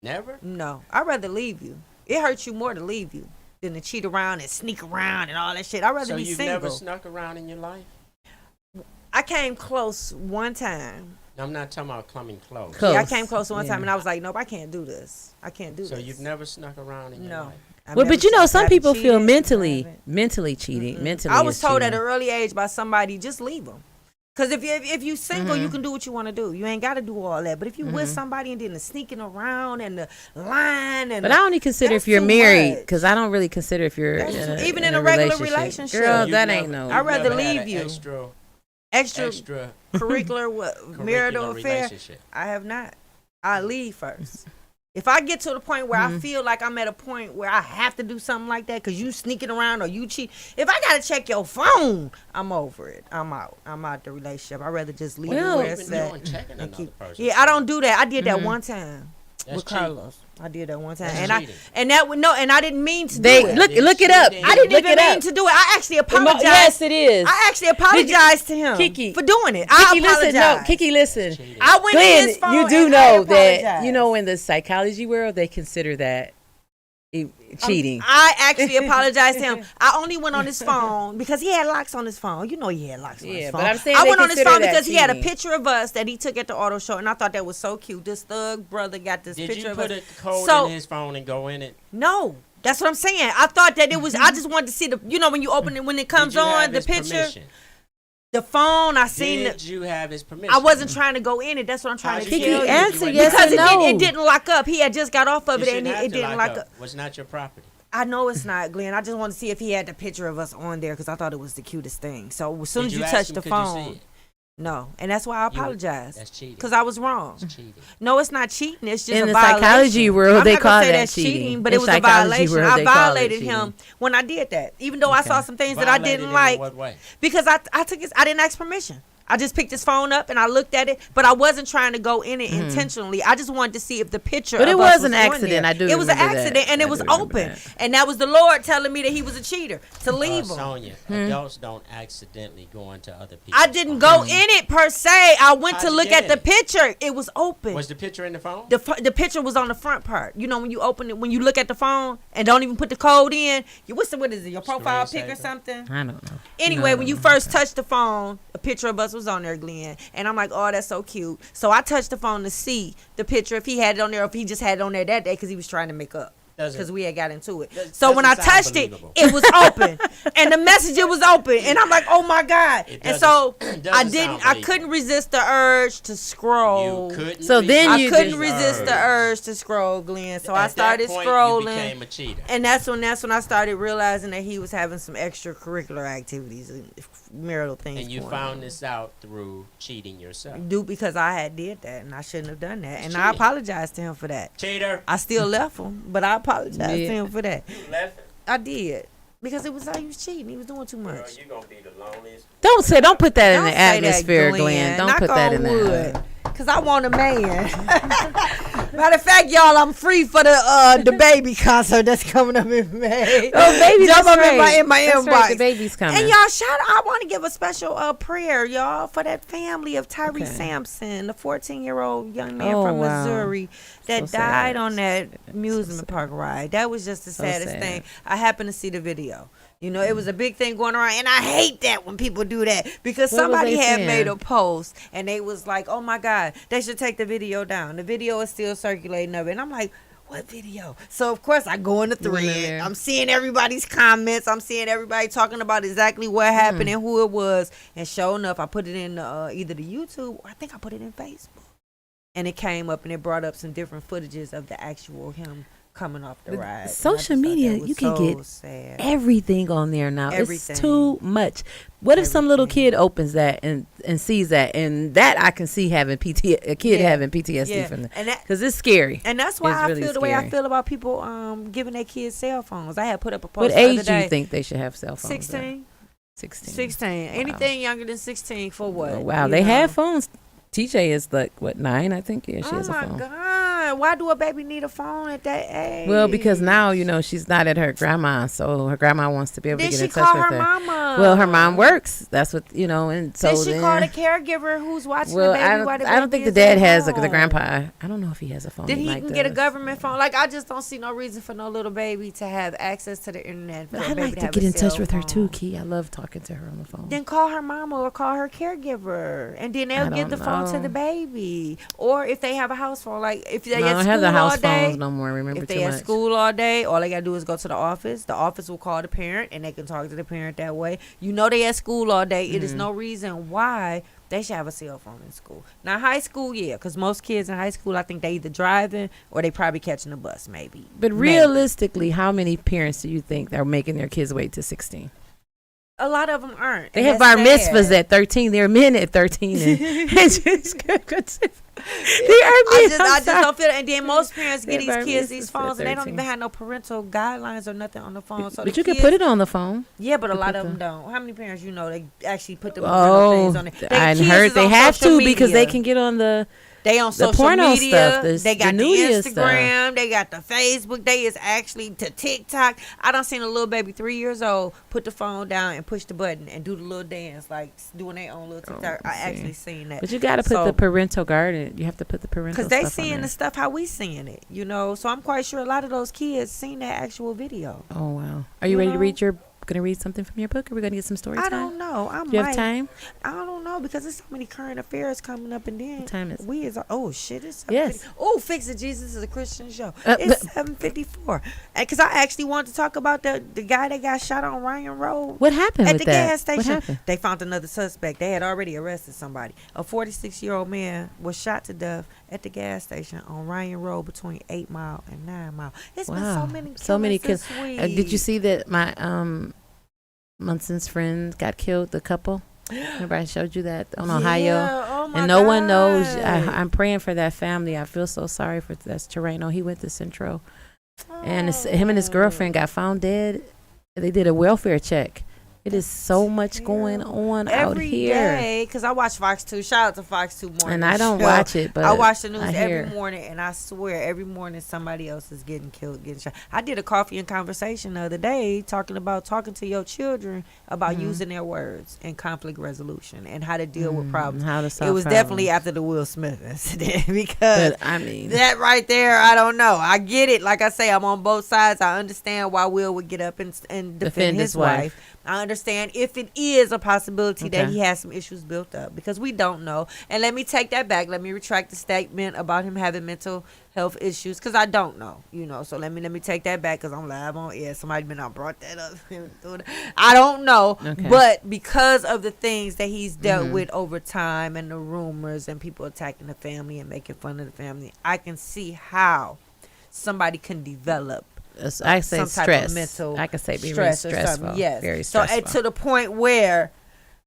Never? No. I'd rather leave you. It hurts you more to leave you than to cheat around and sneak around and all that shit. I'd rather So be you've single. never snuck around in your life? I came close one time. No, I'm not talking about coming close. Close. Yeah, I came close one Yeah. time and I was like, nope, I can't do this. I can't do So this. you've never snuck around in your No. life? I've Well, never but you know, cheated. some Haven't people feel cheated. mentally Haven't. cheating. Mentally, I was is told at cheating. an early age by somebody, just leave them. Because if you single, you can do what you want to do. You ain't got to do all that. But if you with somebody and then the sneaking around and the lying and But I only consider that's if you're too married, much. because I don't really consider if you're That's in too- a, even in a regular relationship. Girl, You've that never- ain't no. I'd you've rather never had leave an you. Extra extra curricular marital curricular affair. relationship. I have not. I leave first. If I get to the point where I feel like I'm at a point where I have to do something like that because you sneaking around or you cheat, if I gotta check your phone, I'm over it. I'm out. I'm out the relationship. I'd rather just leave Well, it where it's Even at. doing checking and another keep- person. Yeah, I don't do that. I did that one time That's with cheating. Carlos. I did that one time, That's and cheating. I didn't mean to They do it. look it up. I didn't look even it mean up. to do it. I actually apologized. Yes, it is. I actually apologized to him Kiki. for doing it. I Kiki, listen. No, apologized. Kiki, listen. Cheating. I went in Glenn, his phone you do and I know that apologized. you know in the psychology world they consider that cheating. I actually apologized to him. I only went on his phone because he had locks on his phone. You know he had locks on his Yeah, phone. but I'm saying I they went on his consider phone that because he had a cheating. picture of us that he took at the auto show, and I thought that was so cute. This thug brother got this Did picture you of put us. a code So- in his phone and go in it? No, that's what I'm saying. I thought that it was. I just wanted to see the. You know when you open it when it comes Did you on have the his picture, permission? the phone. I seen Did the. you have his permission? I wasn't trying to go in it. That's what I'm trying How'd to you Kiki, tell get you. it? answer You yes Because or no. it didn't lock up. He had just got off of You it and shouldn't have it to didn't lock lock up. Was not your property. I know it's not, Glenn. I just wanted to see if he had the picture of us on there because I thought it was the cutest thing. So as soon Did as you ask touch him, the could you see phone, it? no, and that's why I You- apologize That's cheating. because I was wrong. It's cheating. No, it's not cheating. It's just In a the violation. psychology world, I'm they not gonna call say that that's cheating. but In it was a psychology violation. world, I they call it violated cheating. him when I did that, even though I saw some things that I Violated didn't in like what way? because I took his. I didn't ask permission. I just picked his phone up and I looked at it, but I wasn't trying to go in it intentionally. I just wanted to see if the picture. But it of us was an on accident. there. I do It was an remember that. accident, and I it was do remember open, that. and that was the Lord telling me that he was a cheater to leave him. Sonia, Hmm. adults don't accidentally go into other people. I didn't go in it per se. I went How'd to you look get at the it? picture. It was open. Was the picture in the phone? The picture was on the front part. You know when you open it, when you look at the phone and don't even put the code in. What is it? Your profile pic or Screensaver. something? I don't know. Anyway, No, when you no, first touched the phone, a picture of us was on there, Glenn. And I'm like, oh, that's so cute. So I touched the phone to see the picture, if he had it on there, or if he just had it on there that day because he was trying to make up. Doesn't- Because we had got into it. That So when I doesn't sound touched it, believable. it was open. And the messenger was open. And I'm like, oh my God. It And so doesn't I sound couldn't resist the urge to scroll. You couldn't. So then I you couldn't just- resist the urge to scroll, Glenn. So I At started that point, scrolling. You became a cheater. And that's when I started realizing that he was having some extracurricular activities and marital things. And you going found on. this out through cheating yourself. Because I had did that and I shouldn't have done that. And It's I cheating. apologized to him for that. Cheater. I still left him, but I apologized to Yeah. him for that. You left it. I did. Because it was like he was cheating. He was doing too Girl, much. you're going to be the loneliest. Don't put that in Don't the say that, atmosphere, Glenn. Don't Knock put that on in wood. there. Cause I want a man. Matter of fact, y'all, I'm free for the baby concert that's coming up in May. Oh, baby, Jump that's up in right. my That's inbox. right, the baby's coming. And y'all, I want to give a special prayer, y'all, for that family of Tyree Okay. Sampson, the 14-year-old young man Oh, from wow. Missouri that So died sad. on that amusement park ride. That was just the So saddest sad. thing. I happened to see the video. You know, it was a big thing going around, and I hate that when people do that because What was somebody they had saying? made a post and they was like, "Oh my God, they should take the video down." The video is still circulating of it, and I'm like, "What video?" So of course I go in the You went in thread. there. I'm seeing everybody's comments. I'm seeing everybody talking about exactly what happened and who it was. And sure enough, I put it in either the YouTube or I think I put it in Facebook, and it came up and it brought up some different footages of the actual him coming off the But ride. And I just social thought media, that was you can so get sad. Everything on there now. Everything. It's too much. What if some little Everything. kid opens that and sees that, and that I can see having a kid Yeah. having PTSD Yeah. from that, And that, because it's scary. and that's why It's I really feel the way I scary. feel about people giving their kids cell phones. I had put up a post What the other age do you day. think they should have cell phones? at? 16. 16. 16. Anything younger than 16 for what? Oh, wow, You they know? have phones. TJ is like what 9, I think. Yeah, she Oh has a my phone. God. why do a baby need a phone at that age? Well, because now, she's not at her grandma, so her grandma wants to be able Did to she get in touch call with her her. mama? Well, her mom works. That's what, and so Did she then, call the caregiver who's watching well, the baby while the I don't think baby the is dad at has the home? grandpa. I don't know if he has a phone. Then he Mike can get a does. government phone. Like, I just don't see no reason for no little baby to have access to the internet. For But that I baby like to have get a in touch cell with her too, phone. Key. I love talking to her on the phone. Then call her mama or call her caregiver, and then they'll I give the don't phone to know. the baby. Or if they have a house phone, like if they No, I at don't school have the house all day, phones no more. Remember if too they at much. school all day, all they gotta do is go to the office. The office will call the parent, and they can talk to the parent that way. They at school all day. It is Mm-hmm. no reason why they should have a cell phone in school. Now, high school, yeah, because most kids in high school, I think they either driving or they probably catching a bus, maybe. But Maybe. realistically, how many parents do you think are making their kids wait to 16? A lot of them aren't. They and have bar that's sad. mitzvahs at 13. They're men at 13. And just I just don't feel. And then most parents get They bar these kids these mitzvahs at phones, and they don't 13. even have no parental guidelines or nothing on the phone. So But the you can kids, put it on the phone. Yeah, but a You lot put of them the- don't. How many parents they actually put the parental Oh, things on it? I kids heard is they on have social to because they media. can get on the. They on the social porno media. stuff, They got the the nudist Instagram. They got the Facebook. They is actually to TikTok. I done seen a little baby 3 years old put the phone down and push the button and do the little dance, like doing their own little TikTok. I see. actually seen that. But you got to put So- the parental guard in. You have to put the parental Because they stuff on seeing there. the stuff how we seeing it, So I'm quite sure a lot of those kids seen that actual video. Oh, wow. Are you ready to read going to read something from your book? Or are we going to get some story time? I don't know. I Do you might. have time? I don't know because there's so many current affairs coming up, and then What time is it? we is oh shit, it's Yes. 7:50. Oh, Fix It Jesus is a Christian show. But- It's 7:54, and because I actually wanted to talk about the guy that got shot on Ryan Road. What happened At with the that? gas station, What happened? they found another suspect. They had already arrested somebody. A 46-year-old man was shot to death at the gas station on Ryan Road between 8 Mile and 9 Mile. It's been so many kills. this week. Did you see that my Munson's friend got killed? The couple. Remember I showed you that on Ohio. Yeah, oh my And no one knows. God. I'm praying for that family. I feel so sorry for that's Terreno. He went to Centro, and him and his girlfriend got found dead. They did a welfare check. It is so much going on out every here. day, because I watch Fox 2. Shout out to Fox 2 morning. And I don't show. watch it, but I watch the news I every hear. morning, and I swear every morning somebody else is getting killed, getting shot. I did a coffee and conversation the other day talking to your children about using their words in conflict resolution and how to deal with problems. How to solve It was definitely problems. after the Will Smith incident because But I mean, that right there, I don't know. I get it. Like I say, I'm on both sides. I understand why Will would get up and defend his wife. I understand if it is a possibility that Okay. he has some issues built up because we don't know. And let me take that back. Let me retract the statement about him having mental health issues because I don't know, So let me take that back because I'm live on air. Somebody been brought that up. I don't know, Okay. but because of the things that he's dealt with over time and the rumors and people attacking the family and making fun of the family, I can see how somebody can develop I say some type stress. of mental I could say be very stress or stressful. something. Yes. Very So stressful. to the point where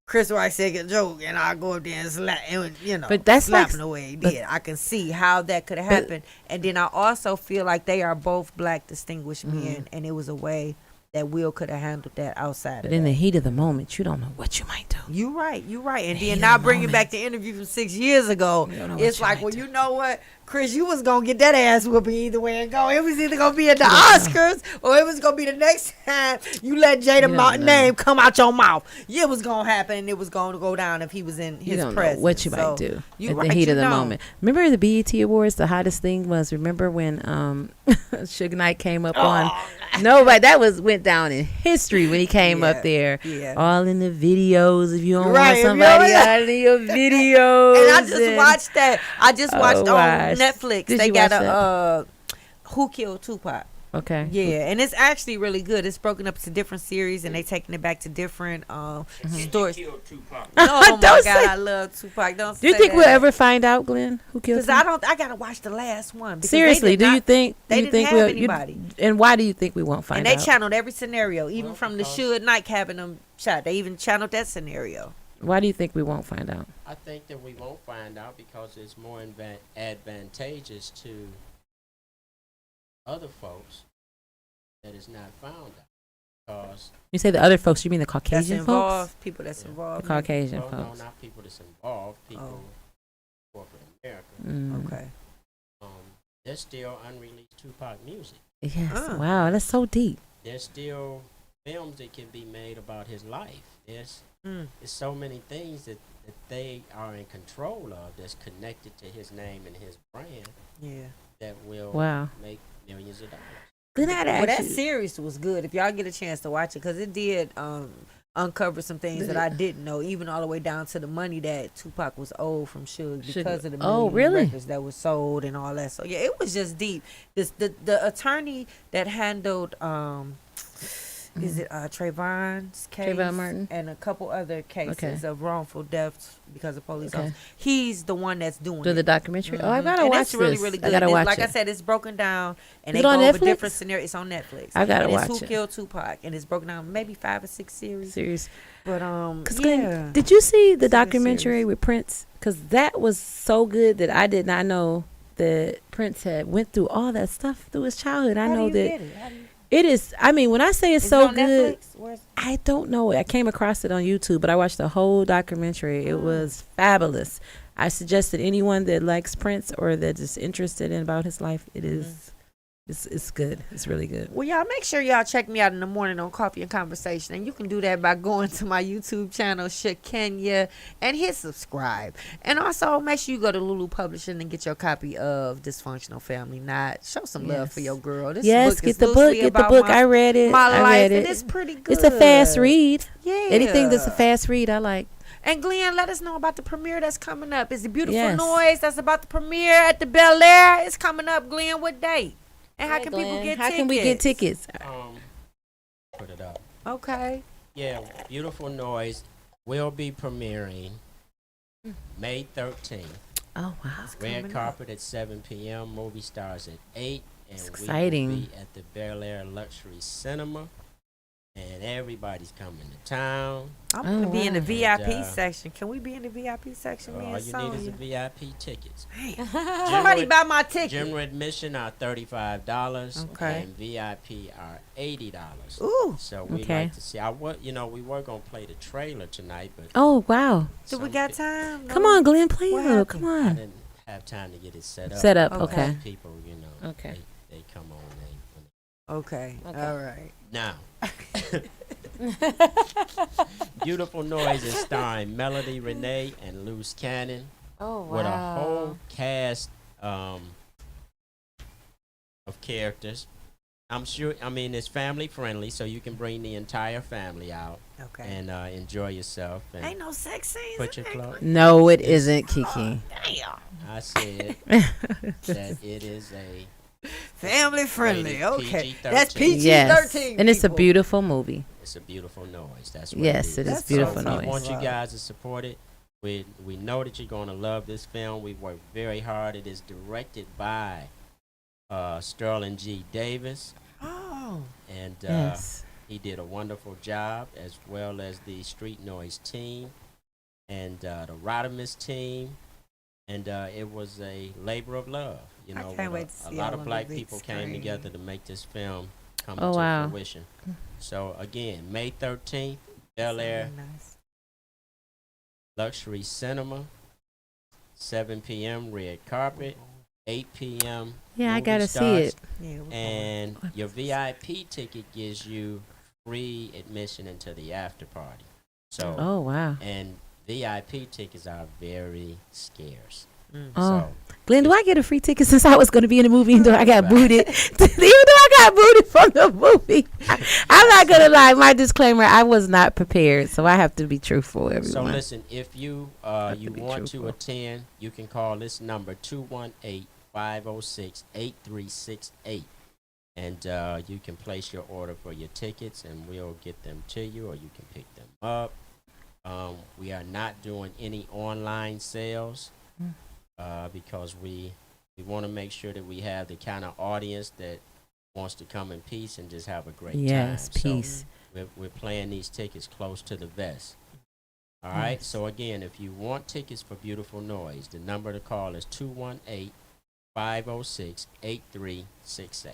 Chris Rock said a joke and I go up there and slap and But that's slap like- him the way he but- did. I can see how that could have happened. And then I also feel like they are both black distinguished men and it was a way that Will could have handled that outside But of in that. the heat of the moment, you don't know what you might do. You right. And Heat then of now the bringing moment. back the interview from 6 years ago, You don't know what it's you like, might well, do. you know what, Chris, you was gonna get that ass whooping either way and go. It was either gonna be at the Oscars or it was gonna be the next time you let Jada don't know. name come out your mouth. Yeah, it was gonna happen and it was gonna go down if he was in You his don't presence. know what you So, might do you at right, the heat you of the don't. moment. Remember the BET Awards? The hottest thing was, remember when Suge Knight came up on? No, but that went down in history when he came Yeah, up there. yeah. All in the videos. If you don't Right, if want you don't somebody want- out in your videos. And I just watched that. I just Oh, watched on gosh. Netflix. Did They you got watch a Who Killed Tupac. Okay. Yeah, and it's actually really good. It's broken up to different series, and they taking it back to different stories. Killed Tupac. Oh my Don't God, say- I love Tupac. Don't Do you say think that. we'll ever find out, Glenn, who killed Because him? I gotta watch the last one. because they Seriously, did do you not- think? they do you didn't think have we'll? anybody. And why do you think we won't find And they out? channeled every scenario, even Well, from the because- Suge Knight having them shot. They even channeled that scenario. Why do you think we won't find out? I think that we won't find out because it's more advantageous to other folks that is not found out. Because You say the other folks. You mean the That's Caucasian involved. folks? People that's Yeah. The involved. Caucasian no, folks. not people that's involved, people Oh. corporate America. Mm. Okay. Um, there's still unreleased Tupac music. Yes. Ah. Wow, that's so deep. There's still films that can be made about his life. There's so many things that they are in control of that's connected to his name and his brand Yeah. that will Wow. make millions of dollars. Good night, Well, that actually. series was good. If y'all get a chance to watch it, because it did uncover some things that I didn't know, even all the way down to the money that Tupac was owed from Suge because of the Oh, million really? records that was sold and all that. So yeah, it was just deep. The attorney that handled is it Trayvon's case, Trayvon Martin? and a couple other cases of wrongful deaths because of police Okay. officers. He's the one that's doing Do it. the documentary? Oh, I gotta And watch it's really, this. really good. I gotta It's- watch like it. I said, it's broken down, and Is they it on go over Netflix? different scenarios. It's on Netflix. I gotta and watch it's Who it. Killed Tupac, and it's broken down maybe 5 or 6 series. Series. But Cause yeah. Glenn, did you see the It's a good documentary series. with Prince? Cause that was so good that I did not know that Prince had went through all that stuff through his childhood. I How do know you that get it? How do you- it is. I mean, when I say it's Is so it on good, Netflix? Where's I don't know. I came across it on YouTube, but I watched the whole documentary. It was fabulous. I suggest that anyone that likes Prince or that is interested in about his life, it is. It's good. It's really good. Well, y'all make sure y'all check me out in the morning on Coffee and Conversation, and you can do that by going to my YouTube channel, Shakenya, and hit subscribe. And also make sure you go to Lulu Publishing and get your copy of Dysfunctional Family Knot. Show some love for Yes. your girl. This Yes, book get is the book. loosely Get the about book. My, I read it. my I life, read and it. it's pretty good. It's a fast read. Yeah. Anything that's a fast read, I like. And Glenn, let us know about the premiere that's coming up. It's the Beautiful Yes. Noise that's about the premiere at the Bel Air. It's coming up, Glenn. What date? And how can people get How tickets? can we get tickets? Put it up. Okay. Yeah, Beautiful Noise will be premiering May 13th. Oh wow. Red coming carpet at 7 p.m. Movie stars at 8. And It's we exciting. will be at the Bel Air Luxury Cinema. And everybody's coming to town. I'm Oh, gonna be in the wow. VIP And, section. Can we be in the VIP section? Me All and you need is a Sonya? VIP tickets. Somebody buy my ticket. General admission are $35. Okay. And VIP are $80. Ooh. So we Okay. like to see. We were gonna play the trailer tonight, but Oh wow. Do we some got pe- time? Come No? on, Glenn, play What a little. happened? Come I on. didn't have time to get it set up. Set up. Okay. Okay. People, Okay. they come on. Okay. Okay. All right. Now, Beautiful Noise is starring Melody Renee and Luce Cannon Oh with a whole cast of characters. I'm sure. I mean, it's family friendly, so you can bring the entire family out Okay. and enjoy yourself. And Ain't no sex scenes. put in your there. clothes. No, it isn't, Kiki. Damn. I said that it is a Family friendly. Rated Okay. PG-13. That's PG-13. Yes, and it's a people. beautiful movie. It's a beautiful noise. That's what Yes, it it is. is That's beautiful so We noise. want you Wow. guys to support it. We know that you're going to love this film. We worked very hard. It is directed by Sterling G. Davis, Oh. and Yes. he did a wonderful job, as well as the Street Noise team and the Rodimus team. And it was a labor of love. You I know, can't with wait to a see lot y'all of on black the big people came screen. together to make this film come Oh, to wow. fruition. So again, May 13th, Bel Air Very nice. Luxury Cinema, 7 p.m. red carpet, 8 p.m. Yeah, I movie gotta see stars, it. Yeah. we're going. And your VIP ticket gives you free admission into the after party. So, Oh wow. and VIP tickets are very scarce. Mm. Oh, So, Glenn, do I get a free ticket since I was going to be in the movie? Even though I got booted, even though I got booted from the movie, I'm not gonna lie. My disclaimer: I was not prepared, so I have to be truthful. Everyone. so listen, if you Have you to be want to truthful. attend, you can call this number 218-506-8368. And you can place your order for your tickets, and we'll get them to you, or you can pick them up. We are not doing any online sales because we want to make sure that we have the kind of audience that wants to come in peace and just have a great Yes, time. peace. So we're playing these tickets close to the vest. All right. Yes. So again, if you want tickets for Beautiful Noise, the number to call is 218-506-8368.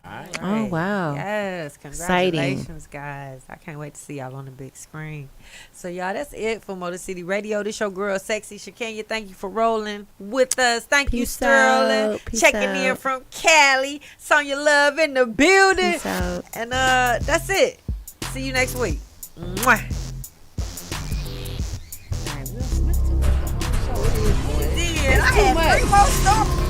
All right. Oh, wow. Yes, Exciting. congratulations, guys. I can't wait to see y'all on the big screen. So, y'all, that's it for Motor City Radio. This your girl, Sexy Shakenya. Thank you for rolling with us. Thank you, Peace Sterling. out. Peace Checking in out. from Cali. Sonya Love in the building. Peace out. And that's it. See you next week. Mwah. He did. I had 3 more stories.